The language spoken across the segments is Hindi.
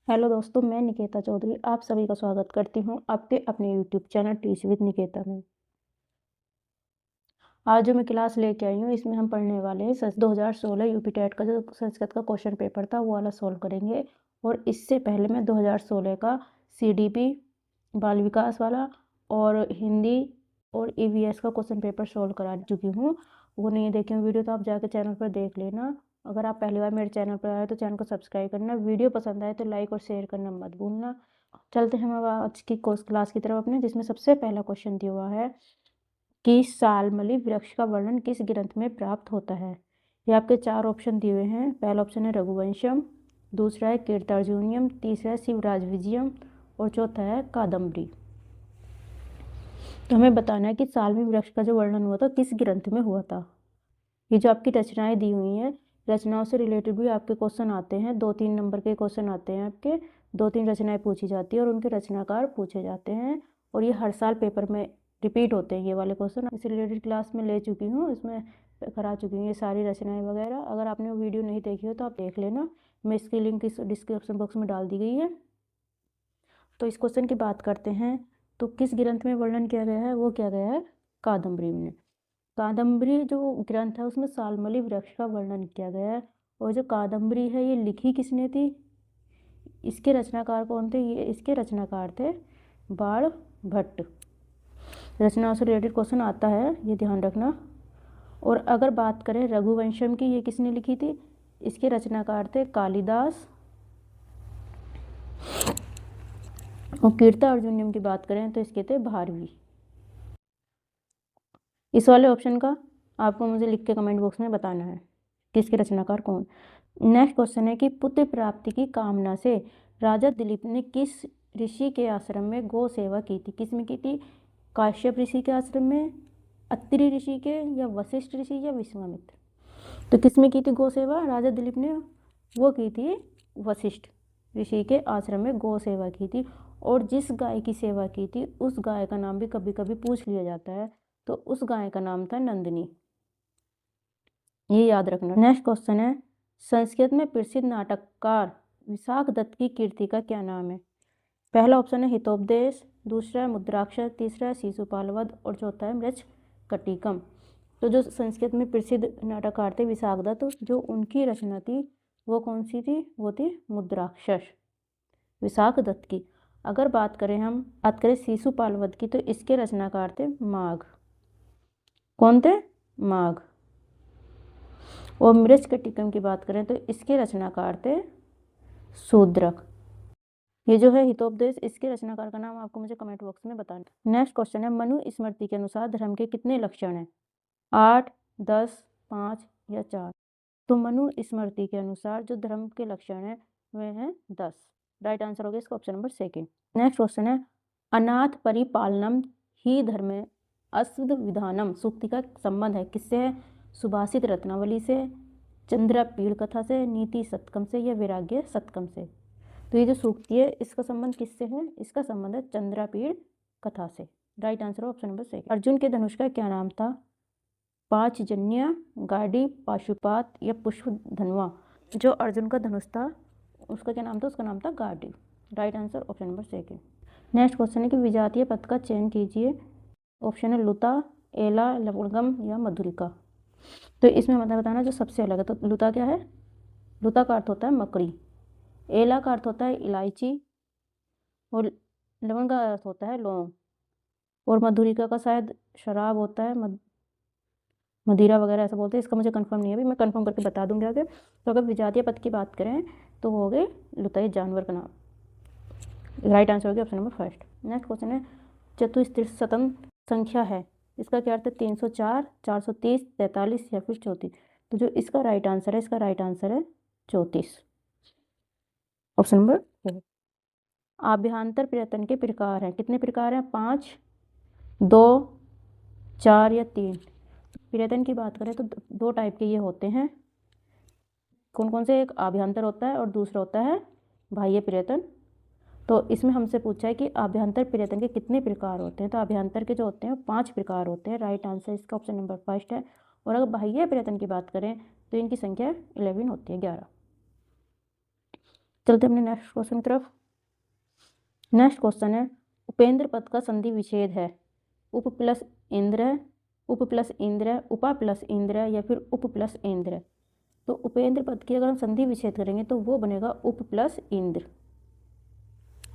हेलो दोस्तों, मैं निकेता चौधरी आप सभी का स्वागत करती हूँ आपके अपने YouTube channel teach with Niketa में। आज जो मैं क्लास लेके आई हूँ इसमें हम पढ़ने वाले हैं 2016 यूपी टेट का जो संस्कृत का क्वेश्चन पेपर था वो वाला सॉल्व करेंगे। और इससे पहले मैं 2016 का सीडीपी बाल विकास वाला और हिंदी और ईवीएस का क्वेश्चन पेपर सॉल्व करा चुकी हूँ। वो नहीं देखे हो वीडियो तो आप जाकर चैनल पर देख लेना। अगर आप पहली बार मेरे चैनल पर आए तो चैनल को सब्सक्राइब करना, वीडियो पसंद आए तो लाइक और शेयर करना मत भूलना। चलते हैं हम आज की क्लास की तरफ अपने, जिसमें सबसे पहला क्वेश्चन दिया हुआ है कि सालमली वृक्ष का वर्णन किस ग्रंथ में प्राप्त होता है। ये आपके चार ऑप्शन दिए हुए हैं। पहला ऑप्शन है रघुवंशम, दूसरा है कीर्तार्जुनियम, तीसरा है शिवराज विजयम और चौथा है कादम्बरी। तो हमें बताना है कि सालमली वृक्ष का जो वर्णन हुआ था किस ग्रंथ में हुआ था। ये जो आपकी रचनाएं दी हुई हैं, रचनाओं से रिलेटेड भी आपके क्वेश्चन आते हैं। 2-3 नंबर के क्वेश्चन आते हैं आपके, 2-3 रचनाएं पूछी जाती है और उनके रचनाकार पूछे जाते हैं। और ये हर साल पेपर में रिपीट होते हैं ये वाले क्वेश्चन। इससे रिलेटेड क्लास में ले चुकी हूँ, इसमें करा चुकी हूँ ये सारी रचनाएं वगैरह। अगर आपने वो वीडियो नहीं देखी हो तो आप देख लेना, मैं इसकी लिंक इस डिस्क्रिप्शन बॉक्स में डाल दी गई है। तो इस क्वेश्चन की बात करते हैं। तो किस ग्रंथ में वर्णन किया गया है, वो किया गया है कादम्बरी में। कादम्बरी जो ग्रंथ है उसमें सालमली वृक्ष का वर्णन किया गया है। और जो कादम्बरी है ये लिखी किसने थी, इसके रचनाकार कौन थे, ये इसके रचनाकार थे बाण भट्ट। रचनाओं से रिलेटेड क्वेश्चन आता है, ये ध्यान रखना। और अगर बात करें रघुवंशम की, ये किसने लिखी थी, इसके रचनाकार थे कालिदास। और कीर्तार्जुनियम की बात करें तो इसके थे भारवी। इस वाले ऑप्शन का आपको मुझे लिख के कमेंट बॉक्स में बताना है कि इसके रचनाकार कौन। नेक्स्ट क्वेश्चन है कि पुत्र प्राप्ति की कामना से राजा दिलीप ने किस ऋषि के आश्रम में गौ सेवा की थी। किस में की थी, काश्यप ऋषि के आश्रम में, अत्रि ऋषि के, या वशिष्ठ ऋषि, या विश्वामित्र। तो किस में की थी गौ सेवा राजा दिलीप ने, वो की थी वशिष्ठ ऋषि के आश्रम में गौ सेवा की थी। और जिस गाय की सेवा की थी उस गाय का नाम भी कभी कभी पूछ लिया जाता है, तो उस गाय का नाम था नंदिनी, ये याद रखना। नेक्स्ट क्वेश्चन है संस्कृत में प्रसिद्ध नाटककार विशाख दत्त की कीर्ति का क्या नाम है। पहला ऑप्शन है हितोपदेश, दूसरा है मुद्राक्षर, तीसरा है शिशुपाल वध और चौथा है मृच्छकटिकम। तो जो संस्कृत में प्रसिद्ध नाटककार थे विशाख दत्त, जो उनकी रचना थी वो कौन सी थी, वो थी मुद्राक्षर, विशाख दत्त की। अगर बात करें शिशुपाल वध की, तो इसके रचनाकार थे माघ। कौन थे, माघ। और मृच्छकटिकम की बात करें तो इसके रचनाकार थे शूद्रक। ये जो है हितोपदेश, इसके रचनाकार का नाम आपको मुझे कमेंट बॉक्स में बताना। नेक्स्ट क्वेश्चन है मनु स्मृति के अनुसार धर्म के कितने लक्षण हैं, 8, 10, 5 या 4। तो मनु स्मृति के अनुसार जो धर्म के लक्षण हैं वे हैं 10। राइट आंसर होगा इसका ऑप्शन नंबर 2। नेक्स्ट क्वेश्चन है अनाथ परिपालनम ही धर्म अस्वद विधानम सूक्ति का संबंध है किससे है, सुभाषित रत्नावली से, चंद्रपीड़ कथा से, नीति शतकम से, या वैराग्य शतकम से। तो ये जो सूक्ति है इसका संबंध किससे है, इसका संबंध है चंद्रपीड़ कथा से। Right answer option number 2। Arjun के धनुष का क्या नाम था, पांचजन्य, गाड़ी, पाशुपात या पुष्प धनुआ। जो अर्जुन का धनुष था उसका क्या नाम था, उसका नाम था गाड़ी। Right answer option number 2। Next question है कि विजातीय पद का चयन कीजिए। ऑप्शन है लुता, एला, लवणगम या मधुरिका। तो इसमें मतलब बताना जो सबसे अलग है। तो लुता क्या है, लुता का अर्थ होता है मकड़ी, एला का अर्थ होता है इलायची, और लवंग का अर्थ होता है लौंग, और मधुरिका का शायद शराब होता है, मदिरा वगैरह ऐसा बोलते हैं। इसका मुझे कंफर्म नहीं है, अभी मैं कंफर्म करके बता दूंगी आगे। तो अगर विजातीय पद की बात करें तो हो गए लुता, ये जानवर का नाम। राइट आंसर हो गया ऑप्शन नंबर 1। नेक्स्ट क्वेश्चन है चतुस्त्रिशतम संख्या है, इसका क्या अर्थ है, 304, 430, 43 या फिर 34। तो जो इसका राइट आंसर है, इसका राइट आंसर है 34, ऑप्शन नंबर। आभ्यंतर पर्यटन के प्रकार हैं, कितने प्रकार हैं, 5, 2, 4 या 3। पर्यटन की बात करें तो 2 टाइप के ये होते हैं। कौन कौन से, एक आभ्यंतर होता है और दूसरा होता है बाह्य पर्यटन। तो इसमें हमसे पूछा है कि आभ्यंतर पर्यटन के कितने प्रकार होते हैं। तो आभ्यंतर के जो होते हैं 5 प्रकार होते हैं। राइट आंसर इसका ऑप्शन नंबर 1 है। और अगर बाह्य पर्यटन की बात करें तो इनकी संख्या 11 होती है, 11। चलते अपने नेक्स्ट क्वेश्चन की तरफ। नेक्स्ट क्वेश्चन है, उपेंद्र पद का संधि विच्छेद है उप प्लस इंद्र है, उप प्लस इंद्र है, उपा प्लस इंद्र है, या फिर उप प्लस इंद्र है। तो उपेंद्र पद की अगर हम संधि विच्छेद करेंगे तो वो बनेगा उप प्लस इंद्र।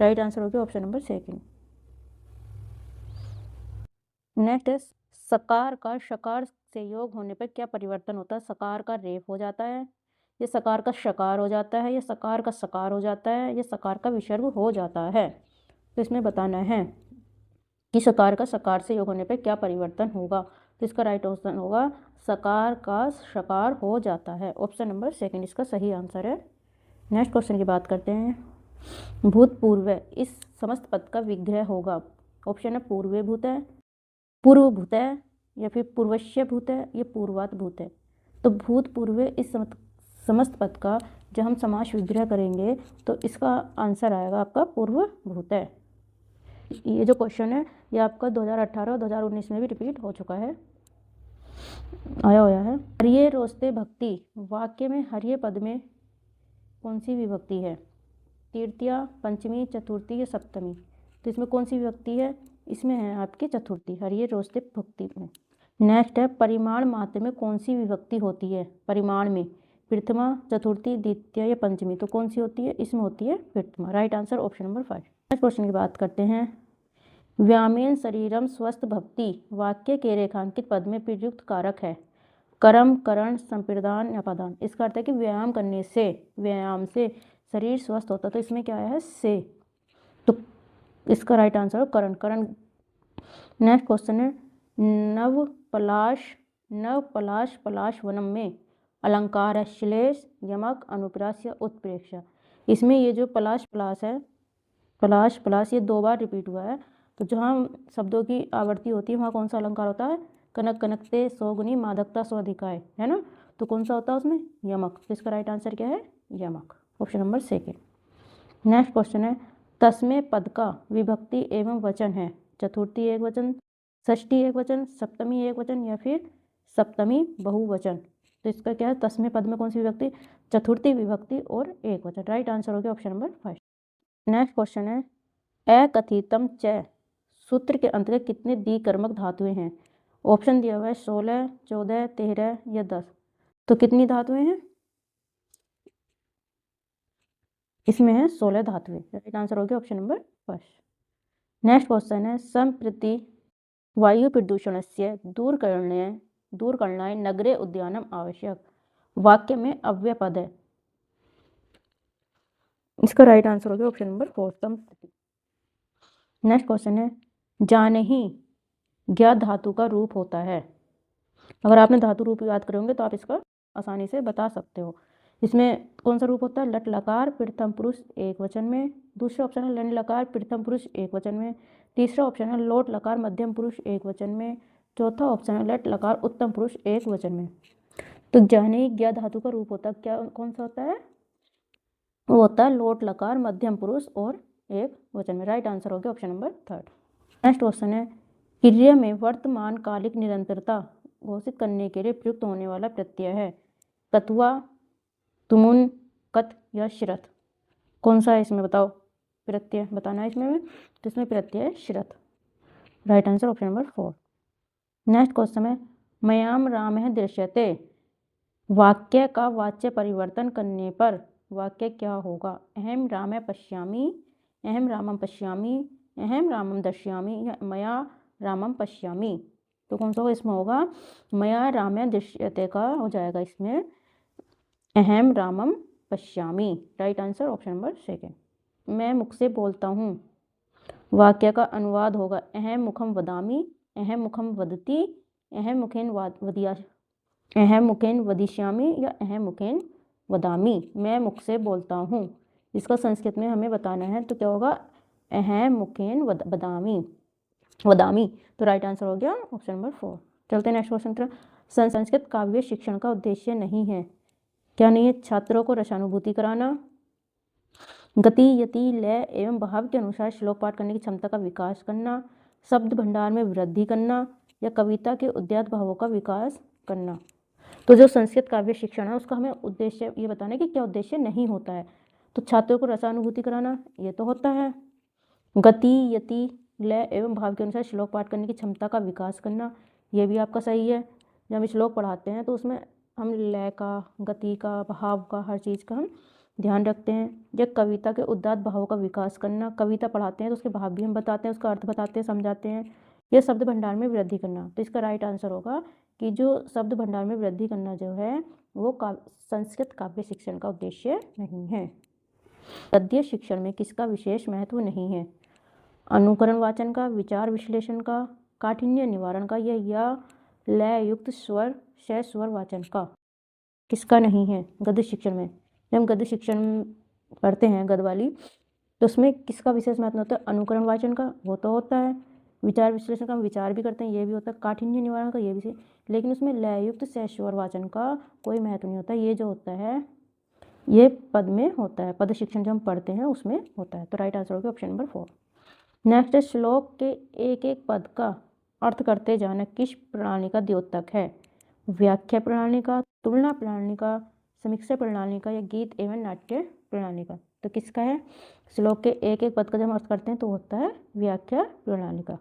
राइट आंसर हो गया ऑप्शन नंबर सेकंड। नेक्स्ट है, सकार का शकार से योग होने पर क्या परिवर्तन होता है। सकार का रेफ हो जाता है, ये सकार का शकार हो जाता है, ये सकार का सकार हो जाता है, ये सकार का विसर्ग हो जाता है। तो इसमें बताना है कि सकार का सकार से योग होने पर क्या परिवर्तन होगा। तो इसका राइट ऑप्शन होगा सकार का शकार हो जाता है। ऑप्शन नंबर सेकंड इसका सही आंसर है। नेक्स्ट क्वेश्चन की बात करते हैं। भूतपूर्व इस समस्त पद का विग्रह होगा। ऑप्शन है पूर्वे भूत है, पूर्व भूत है, या फिर पूर्वश्य भूत है, या पूर्वात भूत है। तो भूतपूर्व इस समस्त पद का जब हम समास विग्रह करेंगे तो इसका आंसर आएगा आपका पूर्व भूत है। ये जो क्वेश्चन है ये आपका 2018 और 2019 में भी रिपीट हो चुका है, आया हुआ है। हरिये रोस्ते भक्ति वाक्य में हरिये पद में कौन सी विभक्ति है। तृतीया, पंचमी, चतुर्थी या सप्तमी। तो इसमें कौन सी विभक्ति है, इसमें है आपकी चतुर्थी, हरिये रोस्ते भक्ति में। नेक्स्ट है, परिमाण मात्र में कौन सी विभक्ति होती है। परिमाण में प्रथमा, चतुर्थी, द्वितीय या पंचमी। तो कौन सी होती है, इसमें होती है प्रथमा। Right answer option number 5। Next question की बात करते हैं। व्यायामेन शरीरम स्वस्थ भक्ति वाक्य के रेखांकित पद में प्रयुक्त कारक है। कर्म, करण, संप्रदान या अपादान। इसका अर्थ है कि व्यायाम करने से, व्यायाम से शरीर स्वस्थ होता है। तो इसमें क्या है, से। तो इसका राइट आंसर है करण, करण। नेक्स्ट क्वेश्चन है, नव पलाश पलाश वनम में अलंकार है श्लेष, यमक, अनुप्रास या उत्प्रेक्षा। इसमें ये जो पलाश पलाश है, पलाश पलाश ये 2 बार रिपीट हुआ है। तो जहाँ शब्दों की आवृत्ति होती है वहाँ कौन सा अलंकार होता है, कनक, कनकते, सौगुनी, मादकता, स्वाधिकाय, है ना। तो कौन सा होता है उसमें, यमक। तो इसका राइट आंसर क्या है, यमक। Option number second. Next question है, तस्मै पद का विभक्ति एवं वचन है। चतुर्थी एक वचन, षष्ठी एक वचन, सप्तमी एक वचन, या फिर सप्तमी बहुवचन। तो इसका क्या है, तस्मै पद में कौन सी विभक्ति, चतुर्थी विभक्ति और एक वचन। राइट आंसर हो गया ऑप्शन नंबर 5। नेक्स्ट क्वेश्चन है, अकथितम च सूत्र के अंतर्गत कितने द्विकर्मक धातुएं हैं। ऑप्शन दिया हुआ है 16, 14, 13 या 10। तो कितनी धातुएं हैं, इसमें है 16 धातुएं। राइट आंसर हो गया ऑप्शन नंबर 1। नेक्स्ट क्वेश्चन है, संप्रति वायु प्रदूषण से दूर करणाय नगरे उद्यानम आवश्यक वाक्य में अव्यय पद है। इसका राइट आंसर हो गया ऑप्शन नंबर 4। नेक्स्ट क्वेश्चन है, जानहि ज्ञात धातु का रूप होता है। अगर आपने धातु रूप याद करोगे तो आप इसका आसानी से बता सकते हो। इसमें कौन सा रूप होता है, लट लकार प्रथम पुरुष एक वचन में। दूसरा ऑप्शन है लंड लकार प्रथम पुरुष एक वचन में। तीसरा ऑप्शन है लोट लकार मध्यम पुरुष एक वचन में। चौथा ऑप्शन है लट लकार उत्तम पुरुष एक वचन में। तो जानहि ज्ञात धातु का रूप होता है क्या, कौन सा होता है, वो होता है लोट लकार मध्यम पुरुष और एक वचन में। राइट आंसर हो गया ऑप्शन नंबर 3। नेक्स्ट क्वेश्चन है, क्रिया में वर्तमान कालिक निरंतरता घोषित करने के लिए प्रयुक्त होने वाला प्रत्यय है। कत्वा, तुमुन, कत या श्रत। कौन सा है इसमें बताओ, प्रत्यय बताना है इसमें। तो इसमें प्रत्यय है श्रत। Right answer option number 4। Next question है, मयाम रामः दृश्यते वाक्य का वाच्य परिवर्तन करने पर वाक्य क्या होगा। अहम रामः पश्यामि, अहम रामम पश्यामि, अहम रामम दर्शयामि, या मया रामम पश्यामि। तो कौन सा होगा, इसमें होगा मया रामः दृश्यते का हो जाएगा इसमें अहम रामम पश्यामि। Right answer option number 2। मैं मुख से बोलता हूँ वाक्य का अनुवाद होगा अहम मुखम वदामि, अहम मुखम वदति, अहम मुखेन वदिष्यामि, या अहम मुखेन वदामि। मैं मुख से बोलता हूँ, इसका संस्कृत में हमें बताना है। तो क्या होगा, अहम मुखेन वदामि। तो राइट आंसर हो गया ऑप्शन नंबर 4। चलते हैं नेक्स्ट क्वेश्चन तरफ। संस्कृत काव्य शिक्षण का उद्देश्य नहीं है। क्या नहीं है, छात्रों को रसानुभूति कराना, गति, यति, लय एवं भाव के अनुसार श्लोक पाठ करने की क्षमता का विकास करना, शब्द भंडार में वृद्धि करना, या कविता के उद्यत भावों का विकास करना। तो जो संस्कृत काव्य शिक्षण है उसका हमें उद्देश्य ये बताना है कि क्या उद्देश्य नहीं होता है। तो छात्रों को रसानुभूति कराना, ये तो होता है। गति, यति, लय एवं भाव के अनुसार श्लोक पाठ करने की क्षमता का विकास करना, ये भी आपका सही है। जब हम श्लोक पढ़ाते हैं तो उसमें हम लय का, गति का, भाव का, हर चीज़ का हम ध्यान रखते हैं। जब कविता के उदात्त भावों का विकास करना, कविता पढ़ाते हैं तो उसके भाव भी हम बताते हैं, उसका अर्थ बताते हैं, समझाते हैं। यह शब्द भंडार में वृद्धि करना, तो इसका राइट आंसर होगा कि जो शब्द भंडार में वृद्धि करना जो है वो संस्कृत काव्य शिक्षण का उद्देश्य नहीं है। गद्य शिक्षण में किसका विशेष महत्व नहीं है? अनुकरण वाचन का, विचार विश्लेषण का, काठिन्य निवारण का, या लय युक्त स्वर स्वर वाचन का? किसका नहीं है गद्य शिक्षण में? जब हम गद्य शिक्षण पढ़ते हैं गद्य वाली, तो उसमें किसका विशेष महत्व होता है? अनुकरण वाचन का, वो तो होता है। विचार विश्लेषण का हम विचार भी करते हैं, ये भी होता है। काठिन्य निवारण का, ये भी सही, लेकिन उसमें लय युक्त स्वर वाचन का कोई महत्व नहीं होता। ये जो होता है ये पद में होता है, पद शिक्षण जो हम पढ़ते हैं उसमें होता है। तो राइट आंसर होगा ऑप्शन नंबर 4। नेक्स्ट है, श्लोक के एक एक पद का अर्थ करते जाना किस प्रणाली का द्योतक है? व्याख्या प्रणाली का, तुलना प्रणाली का, समीक्षा प्रणाली का, या गीत एवं नाट्य प्रणाली का? तो किसका है? श्लोक के एक एक पद का जब हम अर्थ करते हैं तो होता है व्याख्या प्रणाली का।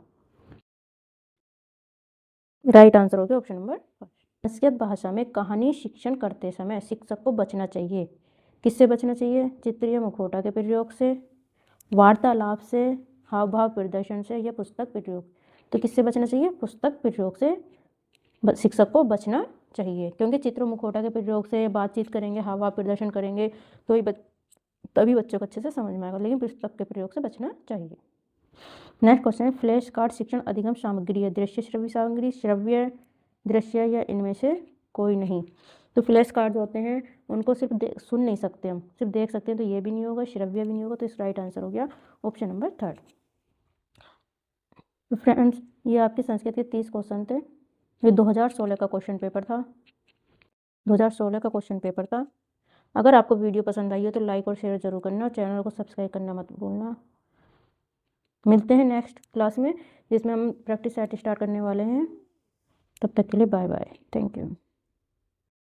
राइट आंसर हो गया ऑप्शन नंबर 5। संस्कृत भाषा में कहानी शिक्षण करते समय शिक्षक को बचना चाहिए। किससे बचना चाहिए? चित्रीय मुखौटा के प्रयोग से, वार्तालाप से, हाव भाव प्रदर्शन से, या पुस्तक प्रयोग? तो किससे बचना चाहिए? पुस्तक प्रयोग से शिक्षक को बचना चाहिए, क्योंकि चित्र मुखौटा के प्रयोग से बातचीत करेंगे, हाव भाव प्रदर्शन करेंगे तो तभी बच्चों को अच्छे से समझ में आएगा, लेकिन पुस्तक के प्रयोग से बचना चाहिए। नेक्स्ट क्वेश्चन है, फ्लैश कार्ड शिक्षण अधिगम सामग्री है? दृश्य श्रव्य सामग्री, श्रव्य, दृश्य, या इनमें से कोई नहीं? तो फ्लैश कार्ड जो होते हैं उनको सिर्फ सुन नहीं सकते, हम सिर्फ देख सकते हैं, तो ये भी नहीं होगा, श्रव्य भी नहीं होगा। तो इस राइट आंसर हो गया ऑप्शन नंबर 3। तो फ्रेंड्स, ये आपके संस्कृत के 30 क्वेश्चन थे। ये 2016 का क्वेश्चन पेपर था, 2016 का क्वेश्चन पेपर था। अगर आपको वीडियो पसंद आई हो तो लाइक और शेयर जरूर करना, और चैनल को सब्सक्राइब करना मत भूलना। मिलते हैं नेक्स्ट क्लास में जिसमें हम प्रैक्टिस सेट स्टार्ट करने वाले हैं। तब तक के लिए बाय बाय, थैंक यू।